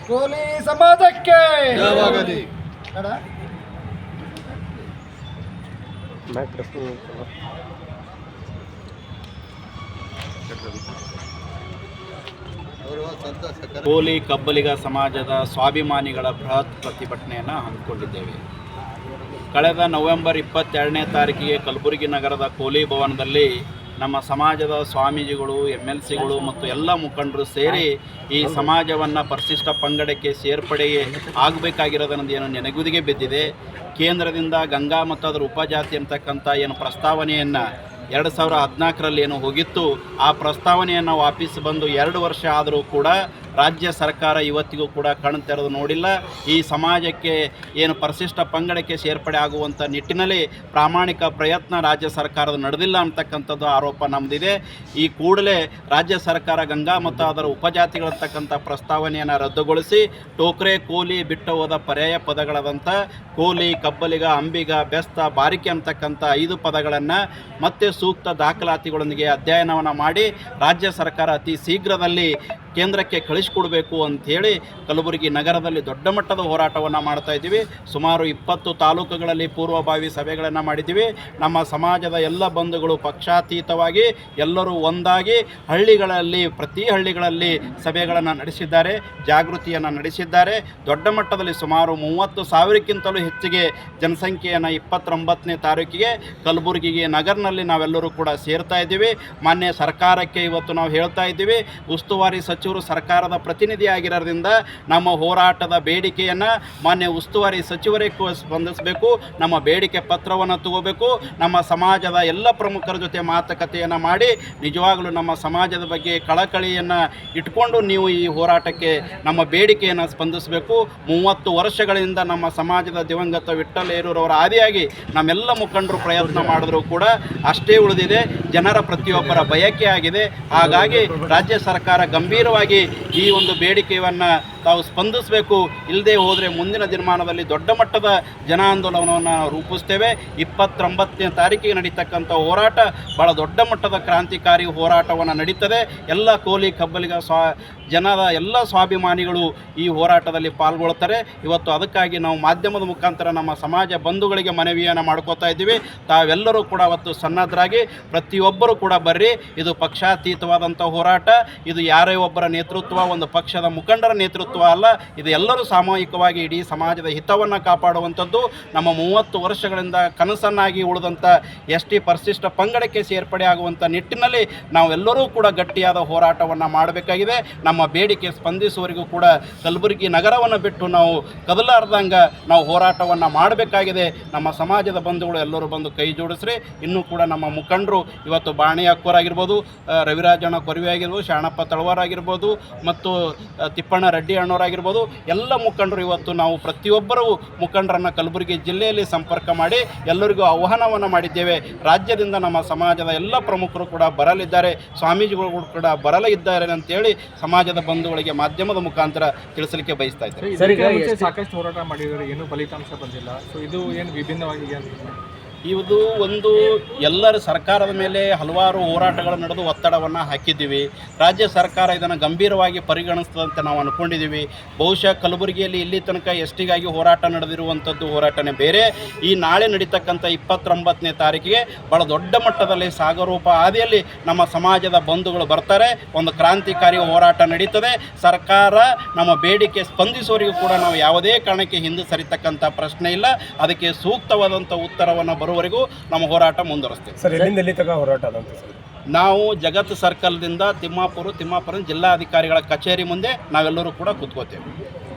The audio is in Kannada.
ಕೋಲಿ ಸಮಾಜಕ್ಕೆ ಜಯವಾಗಲಿ. ಕೋಲಿ ಕಬ್ಬಲಿಗ ಸಮಾಜದ ಸ್ವಾಭಿಮಾನಿಗಳ ಬೃಹತ್ ಪ್ರತಿಭಟನೆಯನ್ನು ಹಮ್ಮಿಕೊಂಡಿದ್ದೇವೆ. ಕಳೆದ ನವೆಂಬರ್ 22ನೇ ತಾರೀಕಿಗೆ ಕಲಬುರಗಿ ನಗರದ ಕೋಲಿ ಭವನದಲ್ಲಿ ನಮ್ಮ ಸಮಾಜದ ಸ್ವಾಮೀಜಿಗಳು, MLCಗಳು ಮತ್ತು ಎಲ್ಲ ಮುಖಂಡರು ಸೇರಿ ಈ ಸಮಾಜವನ್ನು ಪರಿಶಿಷ್ಟ ಪಂಗಡಕ್ಕೆ ಸೇರ್ಪಡೆ ಆಗಬೇಕಾಗಿರೋದನ್ನೋದು ಏನು ನೆನಗುದಿಗೆ ಬಿದ್ದಿದೆ. ಕೇಂದ್ರದಿಂದ ಗಂಗಾ ಮತ್ತು ಅದರ ಉಪಜಾತಿ ಅಂತಕ್ಕಂಥ ಏನು ಪ್ರಸ್ತಾವನೆಯನ್ನು 2014ರಲ್ಲಿ ಏನು ಹೋಗಿತ್ತು, ಆ ಪ್ರಸ್ತಾವನೆಯನ್ನು ವಾಪಸ್ ಬಂದು 2 ವರ್ಷ ಆದರೂ ಕೂಡ ರಾಜ್ಯ ಸರ್ಕಾರ ಇವತ್ತಿಗೂ ಕೂಡ ಕಣ್ಣು ತೆರೆದು ನೋಡಿಲ್ಲ. ಈ ಸಮಾಜಕ್ಕೆ ಏನು ಪರಿಶಿಷ್ಟ ಪಂಗಡಕ್ಕೆ ಸೇರ್ಪಡೆ ಆಗುವಂಥ ನಿಟ್ಟಿನಲ್ಲಿ ಪ್ರಾಮಾಣಿಕ ಪ್ರಯತ್ನ ರಾಜ್ಯ ಸರ್ಕಾರದ ನಡೆದಿಲ್ಲ ಅಂತಕ್ಕಂಥದ್ದು ಆರೋಪ ನಮ್ಮದಿದೆ. ಈ ಕೂಡಲೇ ರಾಜ್ಯ ಸರ್ಕಾರ ಗಂಗಾ ಮತ್ತು ಅದರ ಉಪಜಾತಿಗಳಂತಕ್ಕಂಥ ಪ್ರಸ್ತಾವನೆಯನ್ನು ರದ್ದುಗೊಳಿಸಿ ಟೋಕ್ರೆ, ಕೋಲಿ ಬಿಟ್ಟು ಹೋದ ಪರ್ಯಾಯ ಪದಗಳಾದಂಥ ಕೋಲಿ, ಕಬ್ಬಲಿಗ, ಅಂಬಿಗ, ಬೆಸ್ತ, ಬಾರಿಕೆ ಅಂತಕ್ಕಂಥ 5 ಪದಗಳನ್ನು ಮತ್ತೆ ಸೂಕ್ತ ದಾಖಲಾತಿಗಳೊಂದಿಗೆ ಅಧ್ಯಯನವನ್ನು ಮಾಡಿ ರಾಜ್ಯ ಸರ್ಕಾರ ಅತಿ ಶೀಘ್ರದಲ್ಲಿ ಕೇಂದ್ರಕ್ಕೆ ಕಳಿಸಿಕೊಡಬೇಕು ಅಂಥೇಳಿ ಕಲಬುರಗಿ ನಗರದಲ್ಲಿ ದೊಡ್ಡ ಮಟ್ಟದ ಹೋರಾಟವನ್ನು ಮಾಡ್ತಾ ಇದ್ದೀವಿ. ಸುಮಾರು 20 ತಾಲೂಕುಗಳಲ್ಲಿ ಪೂರ್ವಭಾವಿ ಸಭೆಗಳನ್ನು ಮಾಡಿದ್ದೀವಿ. ನಮ್ಮ ಸಮಾಜದ ಎಲ್ಲ ಬಂಧುಗಳು ಪಕ್ಷಾತೀತವಾಗಿ ಎಲ್ಲರೂ ಒಂದಾಗಿ ಹಳ್ಳಿಗಳಲ್ಲಿ, ಪ್ರತಿ ಹಳ್ಳಿಗಳಲ್ಲಿ ಸಭೆಗಳನ್ನು ನಡೆಸಿದ್ದಾರೆ, ಜಾಗೃತಿಯನ್ನು ನಡೆಸಿದ್ದಾರೆ. ದೊಡ್ಡ ಮಟ್ಟದಲ್ಲಿ ಸುಮಾರು 30,000ಕ್ಕಿಂತಲೂ ಹೆಚ್ಚಿಗೆ ಜನಸಂಖ್ಯೆಯನ್ನು 29ನೇ ತಾರೀಕಿಗೆ ಕಲಬುರಗಿಗೆ ನಗರನಲ್ಲಿ ನಾವೆಲ್ಲರೂ ಕೂಡ ಸೇರ್ತಾ ಇದ್ದೀವಿ. ಮಾನ್ಯ ಸರ್ಕಾರಕ್ಕೆ ಇವತ್ತು ನಾವು ಹೇಳ್ತಾ ಇದ್ದೀವಿ, ಉಸ್ತುವಾರಿ ಸಚಿವರು ಸರ್ಕಾರದ ಪ್ರತಿನಿಧಿ ಆಗಿರೋದ್ರಿಂದ ನಮ್ಮ ಹೋರಾಟದ ಬೇಡಿಕೆಯನ್ನು ಮಾನ್ಯ ಉಸ್ತುವಾರಿ ಸಚಿವರೇ ಸ್ಪಂದಿಸಬೇಕು. ನಮ್ಮ ಬೇಡಿಕೆ ಪತ್ರವನ್ನು ತಗೋಬೇಕು. ನಮ್ಮ ಸಮಾಜದ ಎಲ್ಲ ಪ್ರಮುಖರ ಜೊತೆ ಮಾತುಕತೆಯನ್ನು ಮಾಡಿ ನಿಜವಾಗಲೂ ನಮ್ಮ ಸಮಾಜದ ಬಗ್ಗೆ ಕಳಕಳಿಯನ್ನು ಇಟ್ಕೊಂಡು ನೀವು ಈ ಹೋರಾಟಕ್ಕೆ ನಮ್ಮ ಬೇಡಿಕೆಯನ್ನು ಸ್ಪಂದಿಸಬೇಕು. 30 ವರ್ಷಗಳಿಂದ ನಮ್ಮ ಸಮಾಜದ ದಿವಂಗತ ವಿಠ್ಠಲ್ ಹೇರೂರವರ ಆದಿಯಾಗಿ ನಮ್ಮೆಲ್ಲ ಮುಖಂಡರು ಪ್ರಯತ್ನ ಮಾಡಿದ್ರೂ ಕೂಡ ಅಷ್ಟೇ ಉಳಿದಿದೆ. ಜನರ ಪ್ರತಿಯೊಬ್ಬರ ಬಯಕೆ ಆಗಿದೆ. ಹಾಗಾಗಿ ರಾಜ್ಯ ಸರ್ಕಾರ ಗಂಭೀರವಾಗಿ ಈ ಒಂದು ಬೇಡಿಕೆಯನ್ನು ತಾವು ಸ್ಪಂದಿಸಬೇಕು. ಇಲ್ಲದೆ ಹೋದರೆ ಮುಂದಿನ ದಿನಮಾನದಲ್ಲಿ ದೊಡ್ಡ ಮಟ್ಟದ ಜನ ಆಂದೋಲನವನ್ನು ರೂಪಿಸ್ತೇವೆ. 29ನೇ ತಾರೀಕಿಗೆ ನಡೀತಕ್ಕಂಥ ಹೋರಾಟ ಭಾಳ ದೊಡ್ಡ ಮಟ್ಟದ ಕ್ರಾಂತಿಕಾರಿ ಹೋರಾಟವನ್ನು ನಡೀತದೆ. ಎಲ್ಲ ಕೋಲಿ ಕಬ್ಬಲಿಗ ಜನರ ಎಲ್ಲ ಸ್ವಾಭಿಮಾನಿಗಳು ಈ ಹೋರಾಟದಲ್ಲಿ ಪಾಲ್ಗೊಳ್ತಾರೆ. ಇವತ್ತು ಅದಕ್ಕಾಗಿ ನಾವು ಮಾಧ್ಯಮದ ಮುಖಾಂತರ ನಮ್ಮ ಸಮಾಜ ಬಂಧುಗಳಿಗೆ ಮನವಿಯನ್ನು ಮಾಡ್ಕೋತಾ ಇದ್ದೀವಿ. ತಾವೆಲ್ಲರೂ ಕೂಡ ಅವತ್ತು ಸನ್ನದ್ಧರಾಗಿ ಪ್ರತಿಯೊಬ್ಬರೂ ಕೂಡ ಬರ್ರಿ. ಇದು ಪಕ್ಷಾತೀತವಾದಂಥ ಹೋರಾಟ. ಇದು ಯಾರೇ ಒಬ್ಬರ ನೇತೃತ್ವ, ಒಂದು ಪಕ್ಷದ ಮುಖಂಡರ ನೇತೃತ್ವ ಅಲ್ಲ. ಇದು ಎಲ್ಲರೂ ಸಾಮೂಹಿಕವಾಗಿ ಇಡೀ ಸಮಾಜದ ಹಿತವನ್ನು ಕಾಪಾಡುವಂಥದ್ದು. ನಮ್ಮ 30 ವರ್ಷಗಳಿಂದ ಕನಸನ್ನಾಗಿ ಉಳಿದಂಥ ST ಪರಿಶಿಷ್ಟ ಪಂಗಡಕ್ಕೆ ಸೇರ್ಪಡೆ ಆಗುವಂಥ ನಿಟ್ಟಿನಲ್ಲಿ ನಾವೆಲ್ಲರೂ ಕೂಡ ಗಟ್ಟಿಯಾದ ಹೋರಾಟವನ್ನು ಮಾಡಬೇಕಾಗಿದೆ. ನಮ್ಮ ಬೇಡಿಕೆ ಸ್ಪಂದಿಸುವವರೆಗೂ ಕೂಡ ಕಲಬುರಗಿ ನಗರವನ್ನು ಬಿಟ್ಟು ನಾವು ಕದಲಾರ್ದಂಗೆ ನಾವು ಹೋರಾಟವನ್ನು ಮಾಡಬೇಕಾಗಿದೆ. ನಮ್ಮ ಸಮಾಜದ ಬಂಧುಗಳು ಎಲ್ಲರೂ ಬಂದು ಕೈ ಜೋಡಿಸ್ರಿ. ಇನ್ನೂ ಕೂಡ ನಮ್ಮ ಮುಖಂಡರು ಇವತ್ತು ಬಾಣಿ ಅಕ್ಕೋರಾಗಿರ್ಬೋದು, ರವಿರಾಜಣ್ಣ ಕೊರವಿ ಆಗಿರ್ಬೋದು, ಶಾಣಪ್ಪ ತಳವಾರ್ ಆಗಿರ್ಬೋದು ಮತ್ತು ತಿಪ್ಪಣ್ಣ ರೆಡ್ಡಿ ಅಣ್ಣವರಾಗಿರ್ಬೋದು, ಎಲ್ಲ ಮುಖಂಡರು ಇವತ್ತು ನಾವು ಪ್ರತಿಯೊಬ್ಬರೂ ಮುಖಂಡರನ್ನು ಕಲಬುರಗಿ ಜಿಲ್ಲೆಯಲ್ಲಿ ಸಂಪರ್ಕ ಮಾಡಿ ಎಲ್ಲರಿಗೂ ಆಹ್ವಾನವನ್ನು ಮಾಡಿದ್ದೇವೆ. ರಾಜ್ಯದಿಂದ ನಮ್ಮ ಸಮಾಜದ ಎಲ್ಲ ಪ್ರಮುಖರು ಕೂಡ ಬರಲಿದ್ದಾರೆ, ಸ್ವಾಮೀಜಿಗಳು ಕೂಡ ಬರಲಿದ್ದಾರೆ ಅಂತೇಳಿ ಸಮಾಜದ ಬಂಧುಗಳಿಗೆ ಮಾಧ್ಯಮದ ಮುಖಾಂತರ ತಿಳಿಸಲಿಕ್ಕೆ ಬಯಸ್ತಾ ಇದ್ದಾರೆ. ಸಾಕಷ್ಟು ಹೋರಾಟ ಮಾಡಿದರೆ ಏನೂ ಫಲಿತಾಂಶ ಬಂದಿಲ್ಲ. ಸೊ ಇದು ಏನು ವಿಭಿನ್ನವಾಗಿ ಇದು ಒಂದು ಎಲ್ಲರ ಸರ್ಕಾರದ ಮೇಲೆ ಹಲವಾರು ಹೋರಾಟಗಳು ನಡೆದು ಒತ್ತಡವನ್ನು ಹಾಕಿದ್ದೀವಿ. ರಾಜ್ಯ ಸರ್ಕಾರ ಇದನ್ನು ಗಂಭೀರವಾಗಿ ಪರಿಗಣಿಸ್ತದಂತೆ ನಾವು ಅಂದ್ಕೊಂಡಿದ್ದೀವಿ. ಬಹುಶಃ ಕಲಬುರಗಿಯಲ್ಲಿ ಇಲ್ಲಿ ತನಕ STಗಾಗಿ ಹೋರಾಟ ನಡೆದಿರುವಂಥದ್ದು ಹೋರಾಟನೇ ಬೇರೆ. ಈ ನಾಳೆ ನಡೀತಕ್ಕಂಥ 29ನೇ ತಾರೀಕಿಗೆ ಭಾಳ ದೊಡ್ಡ ಮಟ್ಟದಲ್ಲಿ ಸಾಗರೋಪ ಹಾದಿಯಲ್ಲಿ ನಮ್ಮ ಸಮಾಜದ ಬಂಧುಗಳು ಬರ್ತಾರೆ. ಒಂದು ಕ್ರಾಂತಿಕಾರಿ ಹೋರಾಟ ನಡೀತದೆ. ಸರ್ಕಾರ ನಮ್ಮ ಬೇಡಿಕೆ ಸ್ಪಂದಿಸುವವರಿಗೂ ಕೂಡ ನಾವು ಯಾವುದೇ ಕಾರಣಕ್ಕೆ ಹಿಂದೆ ಸರಿತಕ್ಕಂಥ ಪ್ರಶ್ನೆ ಇಲ್ಲ. ಅದಕ್ಕೆ ಸೂಕ್ತವಾದಂಥ ಉತ್ತರವನ್ನು ವರೆಗೂ ನಮ್ಮ ಹೋರಾಟ ಮುಂದುವರಿಸ್ತೇವೆ. ಸರ್, ಎಲ್ಲಿಂದ ಎಲ್ಲಿ ತನಕ ಹೋರಾಟ ಅದಂತ ಸರ್? ನಾವು ಜಗತ್ ಸರ್ಕಲ್ದಿಂದ ತಿಮ್ಮಾಪುರ ಜಿಲ್ಲಾಧಿಕಾರಿಗಳ ಕಚೇರಿ ಮುಂದೆ ನಾವೆಲ್ಲರೂ ಕೂಡ ಕೂತ್ಕೋತೇವೆ.